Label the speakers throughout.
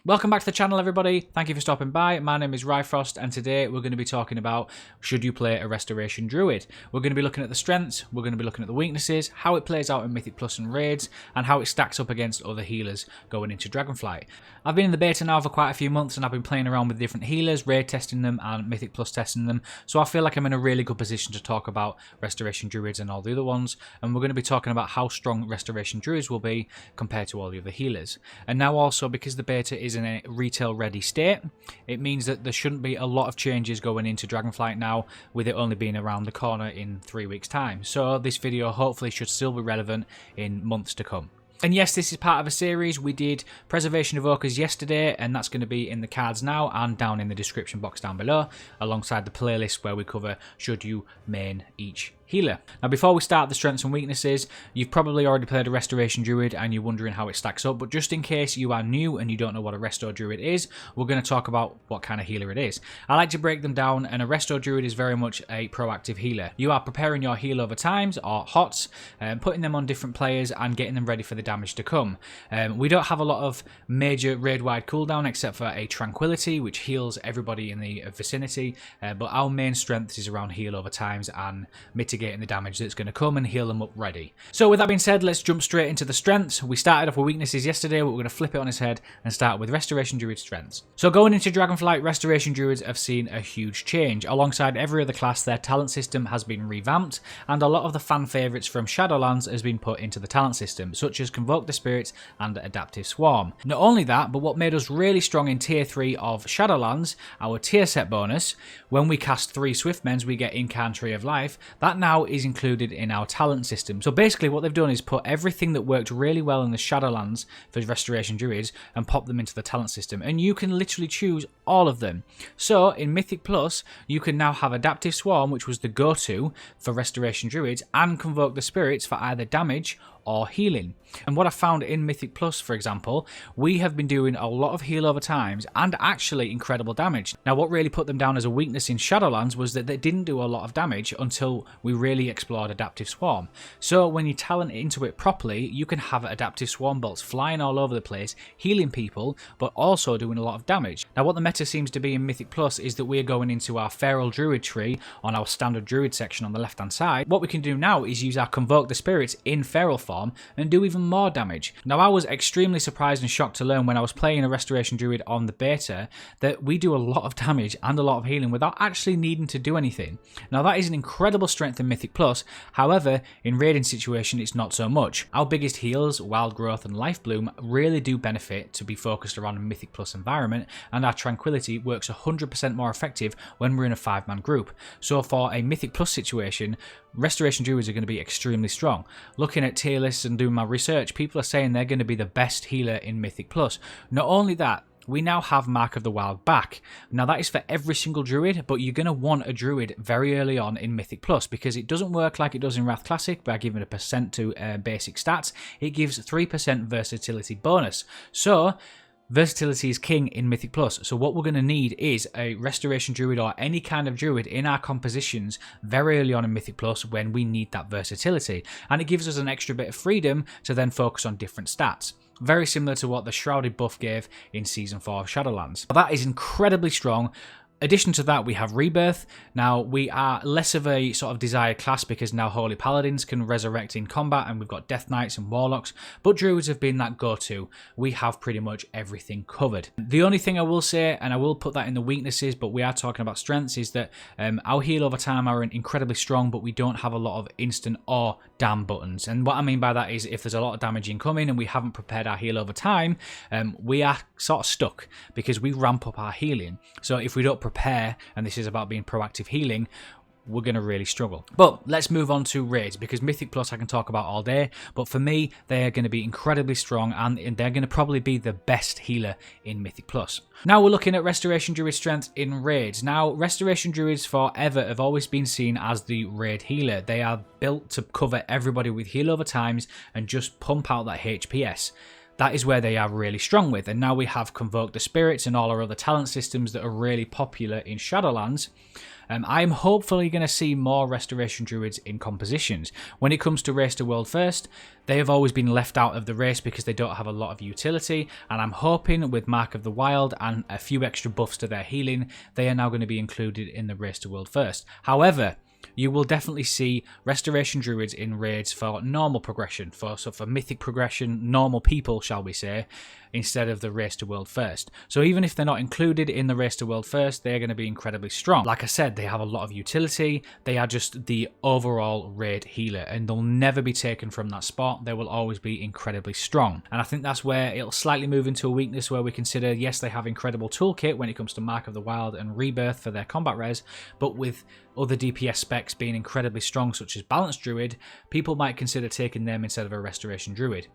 Speaker 1: Welcome back to the channel, everybody. Thank you for stopping by. My name is Ryfrost, and today we're going to be talking about should you play a Restoration Druid. We're going to be looking at the strengths, we're going to be looking at the weaknesses, how it plays out in Mythic Plus and Raids, and how it stacks up against other healers going into Dragonflight. I've been in the beta now for quite a few months, and I've been playing around with different healers, Raid testing them, and Mythic Plus testing them, so I feel like I'm in a really good position to talk about Restoration Druids and all the other ones, and we're going to be talking about how strong Restoration Druids will be compared to all the other healers. And now also, because the beta is in a retail ready state, it means that there shouldn't be a lot of changes going into Dragonflight now, with it only being around the corner in 3 weeks time. So this video hopefully should still be relevant in months to come. And yes, this is part of a series. We did Preservation Evokers yesterday, and that's going to be in the cards now and down in the description box down below, alongside the playlist where we cover should you main each healer. Now, before we start the strengths and weaknesses, you've probably already played a Restoration Druid and you're wondering how it stacks up, but just in case you are new and you don't know what a Resto Druid is, we're going to talk about what kind of healer it is. I like to break them down, and a Resto Druid is very much a proactive healer. You are preparing your heal over times, or HOTS, putting them on different players and getting them ready for the damage to come. We don't have a lot of major raid-wide cooldown except for a Tranquility, which heals everybody in the vicinity, but our main strength is around heal over times and mitigating the damage that's going to come and heal them up ready. So with that being said, let's jump straight into the strengths. We started off with weaknesses yesterday, but we're going to flip it on its head and start with Restoration Druid strengths. So going into Dragonflight, Restoration Druids have seen a huge change. Alongside every other class, their talent system has been revamped, and a lot of the fan favourites from Shadowlands has been put into the talent system, such as Convoke the Spirits and Adaptive Swarm. Not only that, but what made us really strong in Tier 3 of Shadowlands, our tier set bonus, when we cast 3 Swiftmens we get Incarnatory of Life, that now is included in our talent system. So basically what they've done is put everything that worked really well in the Shadowlands for Restoration Druids and pop them into the talent system, and you can literally choose all of them. So in Mythic Plus, you can now have Adaptive Swarm, which was the go-to for Restoration Druids, and Convoke the Spirits for either damage or healing. And what I found in Mythic Plus, for example, we have been doing a lot of heal over times and actually incredible damage. Now, what really put them down as a weakness in Shadowlands was that they didn't do a lot of damage until we really explored Adaptive Swarm. So when you talent into it properly, you can have Adaptive Swarm bolts flying all over the place, healing people, but also doing a lot of damage. Now, what the meta seems to be in Mythic Plus is that we're going into our Feral Druid tree on our standard Druid section on the left-hand side. What we can do now is use our Convoke the Spirits in Feral form and do even more damage. Now, I was extremely surprised and shocked to learn when I was playing a Restoration Druid on the beta that we do a lot of damage and a lot of healing without actually needing to do anything. Now, that is an incredible strength in Mythic Plus. However, in Raiding Situation, it's not so much. Our biggest heals, Wild Growth and Life Bloom, really do benefit to be focused around a Mythic Plus environment, and our Tranquility works 100% more effective when we're in a 5-man group. So for a Mythic Plus situation, Restoration Druids are going to be extremely strong. Looking at tier lists and doing my research, people are saying they're going to be the best healer in Mythic Plus. Not only that, we now have Mark of the Wild back. Now, that is for every single Druid, but you're going to want a Druid very early on in Mythic Plus, because it doesn't work like it does in Wrath Classic by giving a percent to basic stats. It gives 3% versatility bonus. So versatility is king in Mythic Plus, so what we're going to need is a Restoration Druid or any kind of Druid in our compositions very early on in Mythic Plus when we need that versatility, and it gives us an extra bit of freedom to then focus on different stats. Very similar to what the Shrouded buff gave in Season 4 of Shadowlands. That is incredibly strong. Addition to that, we have Rebirth. Now, we are less of a sort of desired class because now Holy Paladins can resurrect in combat, and we've got Death Knights and Warlocks, but Druids have been that go-to. We have pretty much everything covered. The only thing I will say, and I will put that in the weaknesses, but we are talking about strengths, is that our heal over time are incredibly strong, but we don't have a lot of instant or damn buttons. And what I mean by that is if there's a lot of damage incoming and we haven't prepared our heal over time, we are sort of stuck because we ramp up our healing. So if we don't prepare, and this is about being proactive healing, we're going to really struggle. But let's move on to raids, because Mythic Plus I can talk about all day, but for me they are going to be incredibly strong, and they're going to probably be the best healer in Mythic Plus. Now we're looking at Restoration Druid strength in raids. Now, Restoration Druids forever have always been seen as the raid healer. They are built to cover everybody with heal over times and just pump out that HPS. that is where they are really strong with. And now we have Convoke the Spirits and all our other talent systems that are really popular in Shadowlands. I'm hopefully going to see more Restoration Druids in compositions. When it comes to Race to World First, they have always been left out of the race because they don't have a lot of utility, and I'm hoping with Mark of the Wild and a few extra buffs to their healing, they are now going to be included in the Race to World First. However, you will definitely see Restoration Druids in raids for normal progression, for mythic progression, normal people, shall we say, instead of the Race to World First. So even if they're not included in the Race to World First, they're going to be incredibly strong. Like I said, they have a lot of utility. They are just the overall raid healer, and they'll never be taken from that spot. They will always be incredibly strong. And I think that's where it'll slightly move into a weakness where we consider, yes, they have incredible toolkit when it comes to Mark of the Wild and Rebirth for their combat res, but with other DPS specs being incredibly strong, such as Balanced Druid, people might consider taking them instead of a Restoration Druid.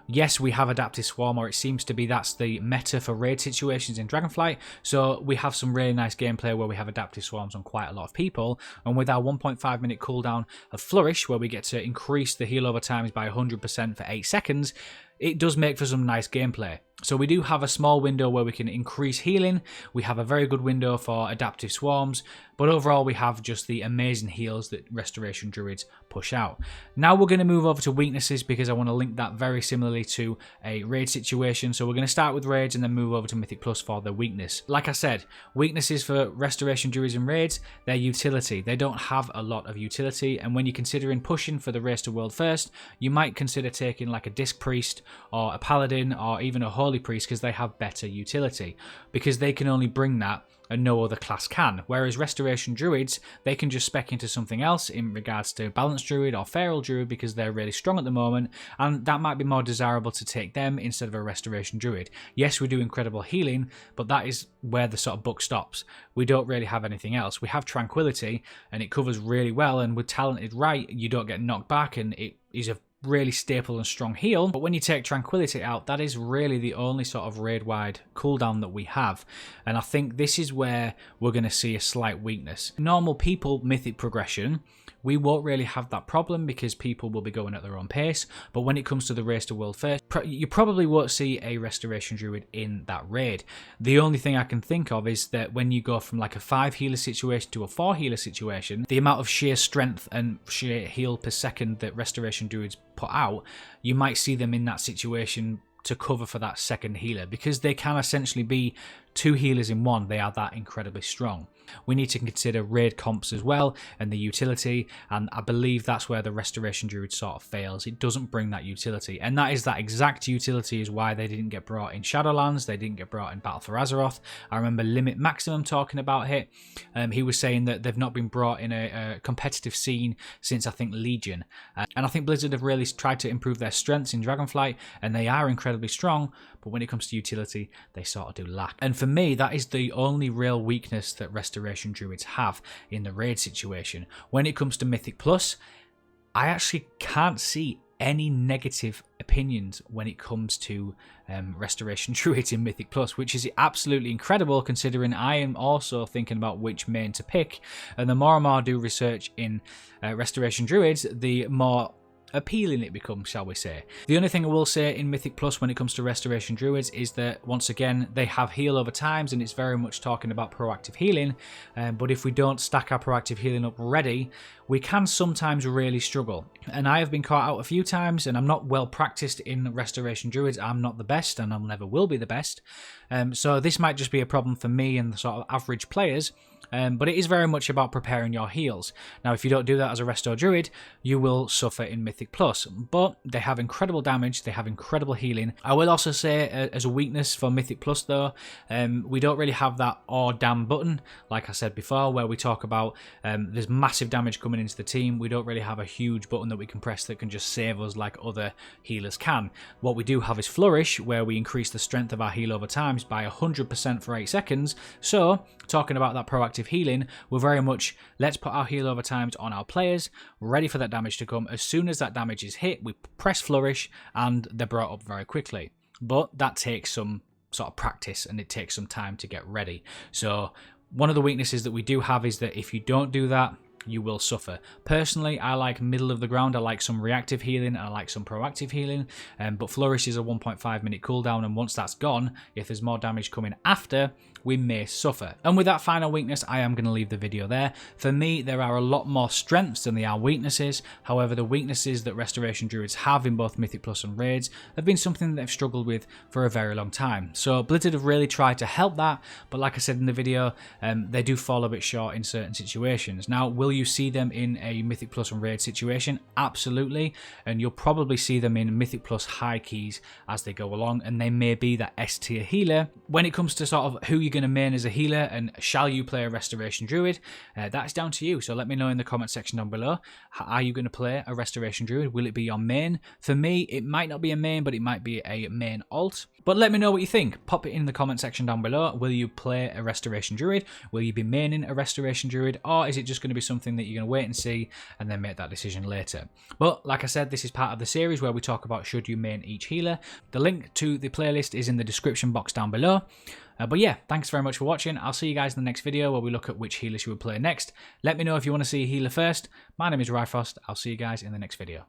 Speaker 1: Yes, we have Adaptive Swarm, or it seems to be that's the meta for raid situations in Dragonflight, so we have some really nice gameplay where we have Adaptive Swarms on quite a lot of people, and with our 1.5 minute cooldown of Flourish, where we get to increase the heal over times by 100% for 8 seconds, it does make for some nice gameplay. So we do have a small window where we can increase healing, we have a very good window for Adaptive Swarms, but overall we have just the amazing heals that Restoration Druids push out. Now we're going to move over to weaknesses because I want to link that very similarly to a raid situation. So we're going to start with raids and then move over to Mythic Plus for the weakness. Like I said, weaknesses for Restoration Druids and raids, their utility. They don't have a lot of utility, and when you're considering pushing for the Race to World First, you might consider taking like a Disc Priest or a Paladin or even a Holy Priest because they have better utility, because they can only bring that and no other class can. Whereas Restoration Druids, they can just spec into something else in regards to Balanced Druid or Feral Druid because they're really strong at the moment, and that might be more desirable to take them instead of a Restoration Druid. Yes, we do incredible healing, but that is where the sort of buck stops. We don't really have anything else. We have Tranquility, and it covers really well, and with Talented right, you don't get knocked back, and it is a really staple and strong heal. But when you take Tranquility out, that is really the only sort of raid-wide cooldown that we have, and I think this is where we're going to see a slight weakness. Normal people mythic progression, we won't really have that problem because people will be going at their own pace, but when it comes to the Race to World First, you probably won't see a Restoration Druid in that raid. The only thing I can think of is that when you go from like a 5 healer situation to a 4 healer situation, the amount of sheer strength and sheer heal per second that Restoration Druids put out, you might see them in that situation to cover for that second healer, because they can essentially be 2 healers in one. They are that incredibly strong. We need to consider raid comps as well and the utility, and I believe that's where the Restoration Druid sort of fails. It doesn't bring that utility, and that is that exact utility is why they didn't get brought in Shadowlands, they didn't get brought in Battle for Azeroth. I remember Limit Maximum talking about it. He was saying that they've not been brought in a competitive scene since, I think, Legion. And I think Blizzard have really tried to improve their strengths in Dragonflight, and they are incredibly strong, but when it comes to utility, they sort of do lack. And for me, that is the only real weakness that Restoration Druids have in the raid situation. When it comes to Mythic Plus, I actually can't see any negative opinions when it comes to Restoration Druids in Mythic Plus, which is absolutely incredible considering I am also thinking about which main to pick. And the more and more I do research in Restoration Druids, the more appealing it becomes, shall we say. The only thing I will say in Mythic Plus when it comes to Restoration Druids is that, once again, they have heal over times, and it's very much talking about proactive healing, but if we don't stack our proactive healing up ready, we can sometimes really struggle. And I have been caught out a few times, and I'm not well practiced in Restoration Druids. I'm not the best, and I never will be the best. So this might just be a problem for me and the sort of average players. But it is very much about preparing your heals. Now, if you don't do that as a Resto Druid, you will suffer in Mythic Plus. But they have incredible damage, they have incredible healing. I will also say, as a weakness for Mythic Plus though, we don't really have that or damn button, like I said before, where we talk about there's massive damage coming into the team. We don't really have a huge button that we can press that can just save us like other healers can. What we do have is Flourish, where we increase the strength of our heal over times by 100% for 8 seconds. So, talking about that proactive healing, we're very much, let's put our heal over times on our players, ready for that damage to come. As soon as that damage is hit, we press Flourish and they're brought up very quickly. But that takes some sort of practice and it takes some time to get ready. So one of the weaknesses that we do have is that if you don't do that, you will suffer. Personally, I like middle of the ground. I like some reactive healing and I like some proactive healing, but Flourish is a 1.5 minute cooldown, and once that's gone, if there's more damage coming after, we may suffer. And with that final weakness, I am going to leave the video there. For me, there are a lot more strengths than there are weaknesses. However, the weaknesses that Restoration Druids have in both Mythic Plus and Raids have been something that they've struggled with for a very long time. So Blizzard have really tried to help that, but like I said in the video, they do fall a bit short in certain situations. Now, will you see them in a Mythic Plus and Raid situation? Absolutely, and you'll probably see them in Mythic Plus high keys as they go along, and they may be that S tier healer. When it comes to sort of who you're going to main as a healer and shall you play a Restoration Druid, that's down to you. So let me know in the comment section down below. Are you going to play a Restoration Druid? Will it be your main? For me, it might not be a main, but it might be a main alt. But let me know what you think. Pop it in the comment section down below. Will you play a Restoration Druid? Will you be maining a Restoration Druid? Or is it just going to be something that you're going to wait and see and then make that decision later? But like I said, this is part of the series where we talk about should you main each healer. The link to the playlist is in the description box down below. But yeah, thanks very much for watching. I'll see you guys in the next video where we look at which healers you would play next. Let me know if you want to see a healer first. My name is Ryfrost. I'll see you guys in the next video.